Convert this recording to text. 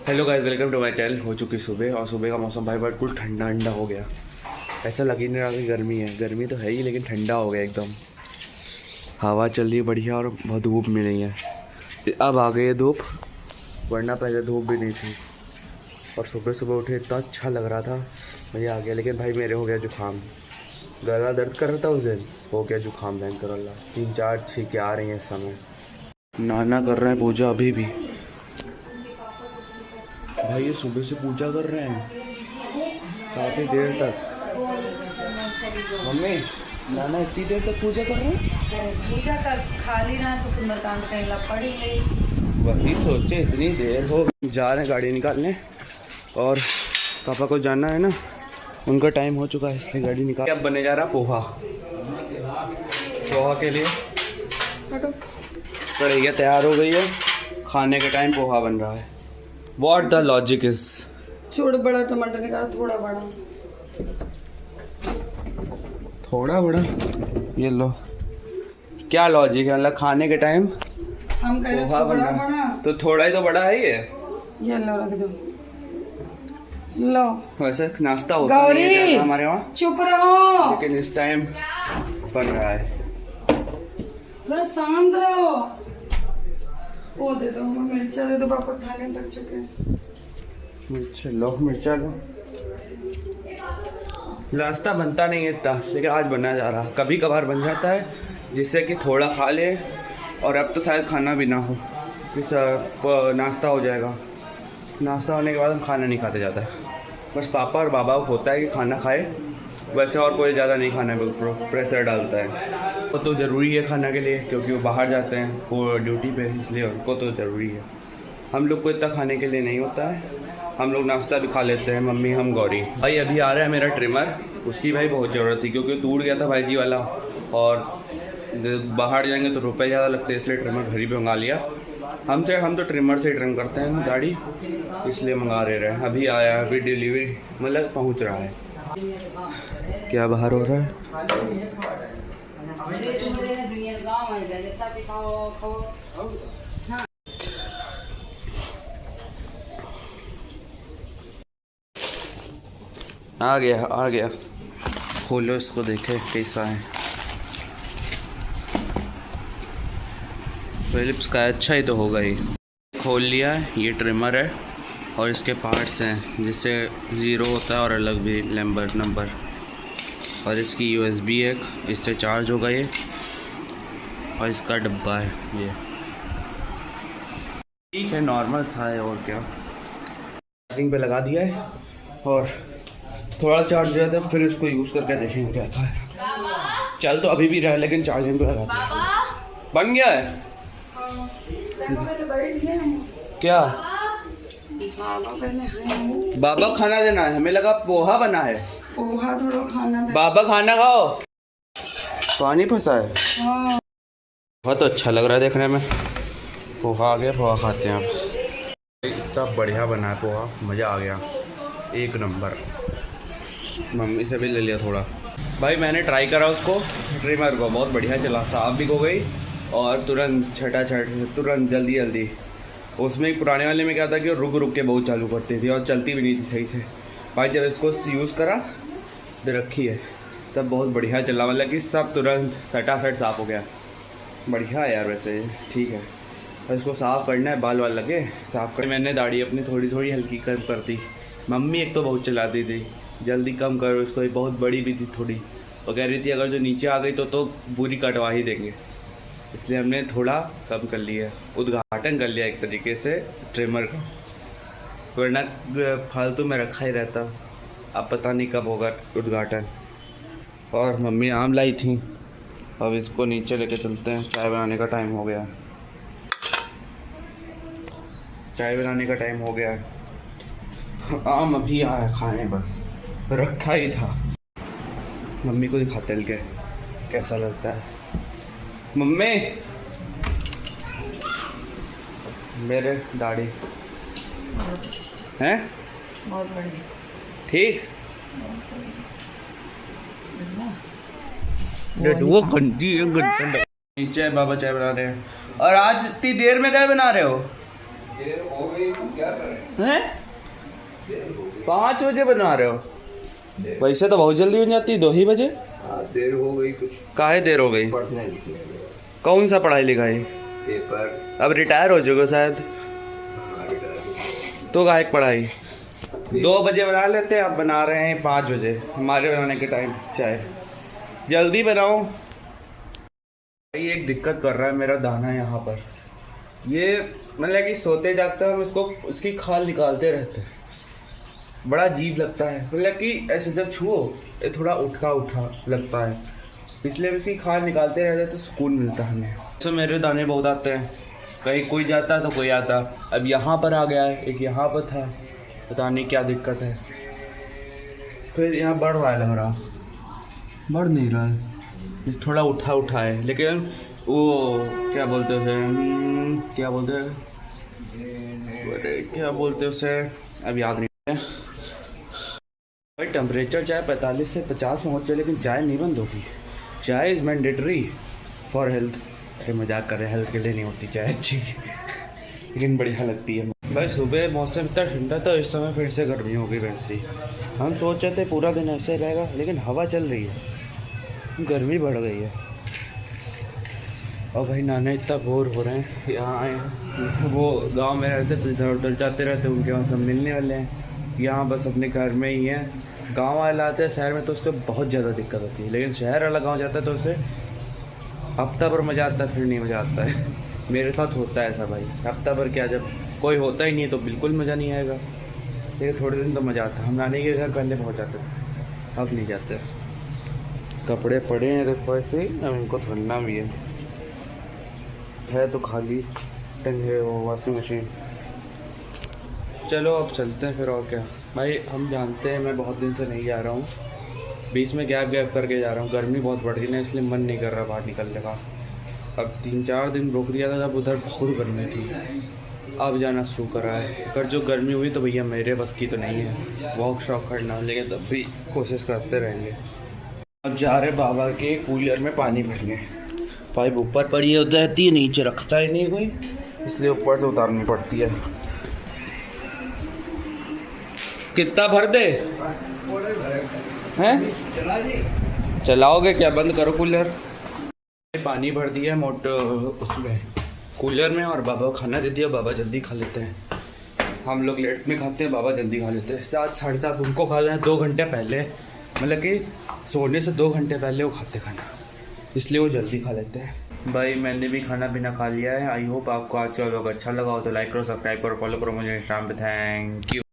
Hello guys, welcome to my channel. हो चुकी सुबह और सुबह का मौसम भाई बिल्कुल ठंडा ठंडा हो गया। ऐसा लग ही नहीं रहा कि गर्मी है। गर्मी तो है ही लेकिन ठंडा हो गया एकदम। हवा चल रही है बढ़िया और बहुत धूप मिल रही है। अब आ गई है धूप, वरना पहले धूप भी नहीं थी। और सुबह सुबह उठे इतना अच्छा लग रहा था, मज़ा आ गया। लेकिन भाई मेरे हो गया जुकाम, गला दर्द कर रहा था उस दिन, हो गया जुकाम। भयंकर अल्लाह 3-4 छींकें आ रही हैं इस समय। नाना कर रहे हैं पूजा अभी भी। भाई ये सुबह से पूजा कर रहे हैं काफ़ी देर तक। मम्मी नाना इतनी देर तक पूजा कर रहे हैं? पूजा कर खाली ना तो सुंदरकांड कहीं लग पड़ी गई। वही सोचे इतनी देर हो। जा रहे हैं गाड़ी निकालने और पापा को जाना है ना, उनका टाइम हो चुका है इसलिए गाड़ी निकाल। अब बने जा रहा पोहा। पोहा के लिए कढ़ैया तैयार हो गई है, खाने के टाइम पोहा बन रहा है। What the logic is? छोड़ बड़ा टमाटर निकाल, थोड़ा बड़ा। थोड़ा बड़ा ये लो, क्या लॉजिक है? मतलब खाने के टाइम हम कह रहे पोहा बड़ा बनना बड़ा, तो थोड़ा ही तो बड़ा है ये लो रख दो। लो वैसे नाश्ता होता नहीं है गौरी, ज़्यादा हमारे वहाँ, चुप रहो। लेकिन इस टाइम बन रहा है। थोड़ा शांत रहो। वो दे दो, हमें मिर्चा दे दो, पापा थाली में रख चुके हैं। मिर्चा लो, मिर्चा लो। नाश्ता बनता नहीं है इतना, लेकिन आज बनना जा रहा। कभी कभार बन जाता है जिससे कि थोड़ा खा ले, और अब तो शायद खाना भी ना हो, इस नाश्ता हो जाएगा। नाश्ता होने के बाद हम खाना नहीं खाते ज़्यादा, बस पापा और बाबा को होता है कि खाना खाए, वैसे और कोई ज़्यादा नहीं खाना है। बिल्कुल प्रेशर डालता है। वो तो ज़रूरी है खाना के लिए, क्योंकि वो बाहर जाते हैं, वो ड्यूटी पे, इसलिए उनको तो ज़रूरी है। हम लोग को इतना खाने के लिए नहीं होता है, हम लोग नाश्ता भी खा लेते हैं। मम्मी, हम, गौरी। भाई अभी आ रहा है मेरा ट्रिमर, उसकी भाई बहुत ज़रूरत थी क्योंकि टूट गया था भाई जी वाला, और बाहर जाएंगे तो रुपए ज़्यादा लगते हैं, इसलिए ट्रिमर घर ही पे मंगा लिया। हम तो ट्रिमर से ट्रिम करते हैं दाढ़ी, इसलिए मंगा रहे हैं। अभी आया, अभी डिलीवरी मतलब पहुंच रहा है। क्या बाहर हो रहा है? आ गया। खोलो इसको, देखे कैसा है। फिलिप्स का अच्छा ही तो होगा ही। खोल लिया है, ये ट्रिमर है और इसके पार्ट्स हैं, जिससे 0 होता है और अलग भी नंबर। और इसकी USB है, इससे चार्ज होगा ये, और इसका डब्बा है ये। ठीक है, नॉर्मल था है, और क्या। चार्जिंग पे लगा दिया है और थोड़ा चार्ज हो जाता है, फिर इसको यूज़ करके देखेंगे कैसा है। चल तो अभी भी रहा है, लेकिन चार्जिंग पे लगा दिया। बन गया है क्या? बाबा खाना देना है, हमें लगा पोहा बना है। पोहा थोड़ा खाना दे। बाबा खाना खाओ। पानी फंसा है। हाँ। बहुत अच्छा लग रहा है देखने में। पोहा आ गया, पोहा खाते हैं आप। इतना बढ़िया बना है पोहा, मज़ा आ गया, एक नंबर। मम्मी से भी ले लिया थोड़ा। भाई मैंने ट्राई करा उसको, ट्रिमर को, बहुत बढ़िया चला, साफ भी हो गई और तुरंत तुरंत जल्दी। उसमें एक पुराने वाले में क्या था कि रुक के बहुत चालू करती थी और चलती भी नहीं थी सही से। भाई जब इसको यूज़ करा, रखी है, तब बहुत बढ़िया चला, मतलब कि सब तुरंत सटासट साफ़ हो गया। बढ़िया है यार, वैसे ठीक है। और इसको साफ़ करना है, बाल लगे साफ़ कर। मैंने दाढ़ी अपनी थोड़ी हल्की कम कर दी। मम्मी एक तो बहुत चलाती थी, जल्दी कम करो इसको, ये बहुत बड़ी भी थी थोड़ी, वो कह रही थी अगर जो नीचे आ गई तो पूरी कटवा ही देंगे, इसलिए हमने थोड़ा कम कर लिया, उद्घाटन कर लिया एक तरीके से ट्रिमर का, वरना फालतू में रखा ही रहता। अब पता नहीं कब होगा उद्घाटन। और मम्मी आम लाई थी, अब इसको नीचे लेके चलते हैं, चाय बनाने का टाइम हो गया। आम अभी आया खाने, बस रखा ही था। मम्मी को दिखाते हैं कैसा लगता है। मम्मी, मेरे दाढ़ी हैं बहुत बढ़िया, ठीक। वो नीचे बाबा चाय बना रहे हैं। और आज इतनी देर में क्या बना रहे हो? हैं 5 बजे बना रहे हो? वैसे तो बहुत जल्दी बन जाती है, 2 ही बजे। देर हो गई कुछ, काहे देर हो गई? पढ़ने लिखने में। कौन सा पढ़ाई लिखाई? पेपर। अब रिटायर हो चुके शायद, तो काहे की पढ़ाई? 2 बजे बना लेते हैं, अब बना रहे हैं 5 बजे, हमारे बनाने के टाइम। चाय जल्दी बनाओ। भाई एक दिक्कत कर रहा है मेरा दाना यहाँ पर, ये मतलब कि सोते जागते हम इसको उसकी खाल निकालते रहते हैं, बड़ा अजीब लगता है। मतलब कि ऐसे जब छुओ ये थोड़ा उठा उठा लगता है, इसलिए इसकी खाल निकालते रहते तो सुकून मिलता है हमें। तो मेरे दाने बहुत आते हैं, कहीं कोई जाता तो कोई आता। अब यहाँ पर आ गया है, एक यहाँ पर था, पता नहीं क्या दिक्कत है। फिर यहाँ बढ़ रहा है, लग रहा बढ़ नहीं रहा है, इस थोड़ा उठा उठा है। लेकिन वो क्या बोलते हैं, क्या बोलते हैं, अरे क्या बोलते हैं उसे, अब याद नहीं है। भाई टेम्परेचर चाहे 45 से 50 पहुँच जाए, लेकिन चाय नहीं बंद होगी। चाय इज़ मैंडेटरी फॉर हेल्थ। अरे मजाक कर रहे हैं, हेल्थ के लिए नहीं होती चाय अच्छी, लेकिन बढ़िया लगती है। भाई सुबह मौसम इतना ठंडा था, इस समय फिर से गर्मी हो गई वैसे ही। हम सोच रहे थे पूरा दिन ऐसे रहेगा, लेकिन हवा चल रही है, गर्मी बढ़ गई है। और भाई नाना इतना बोर हो रहे हैं, यहाँ आए, वो गांव में रहते तो इधर उधर जाते रहते, उनके वहाँ सब मिलने वाले हैं। यहाँ बस अपने घर में ही हैं। गांव वाला आते हैं शहर में तो उसको बहुत ज़्यादा दिक्कत होती है, लेकिन शहर वाला गांव जाता है तो उसे हफ्ता भर मज़ा आता है, फिर नहीं मज़ा आता है। मेरे साथ होता है ऐसा भाई, हफ्ता भर क्या, जब कोई होता ही नहीं है तो बिल्कुल मज़ा नहीं आएगा, लेकिन थोड़े दिन तो मज़ा आता है। हम नानी के घर पहले पहुँच जाते थे, अब नहीं जाते। कपड़े पड़े हैं देखो ऐसे ही, अब इनको धोना भी है तो खाली टंगे वो वॉशिंग मशीन। चलो अब चलते हैं फिर, और क्या भाई। हम जानते हैं मैं बहुत दिन से नहीं जा रहा हूँ, बीच में गैप करके जा रहा हूँ। गर्मी बहुत बढ़ गई ना, इसलिए मन नहीं कर रहा बाहर निकलने का। अब 3-4 दिन रुक दिया था, जब उधर बहुत गर्मी थी, अब जाना शुरू करा है। अगर जो गर्मी हुई तो भैया मेरे बस की तो नहीं है वॉक शॉक करना, लेकिन तब भी कोशिश करते रहेंगे। अब जा रहे बाबा के कूलर में पानी भरने। पाइप ऊपर पड़ी होता है, नीचे रखता ही नहीं कोई, इसलिए ऊपर से उतारनी पड़ती है। कितना भर दे हैं? चलाओगे क्या? बंद करो कूलर। पानी भर दिया मोटर उसमें कूलर में, और बाबा को खाना दे दिया। बाबा जल्दी खा लेते हैं, हम लोग लेट में खाते हैं, बाबा जल्दी खा लेते हैं। 7 साढ़े 7 उनको खा लेना 2 घंटे पहले, मतलब कि सोने से 2 घंटे पहले वो खाते खाना, इसलिए वो जल्दी खा लेते हैं। भाई मैंने भी खाना पीना खा लिया है। आई होप आपको आज का व्लॉग अच्छा लगा हो तो लाइक करो, सब्सक्राइब करो, फॉलो करो मुझे इंस्टाग्राम पे। Thank you.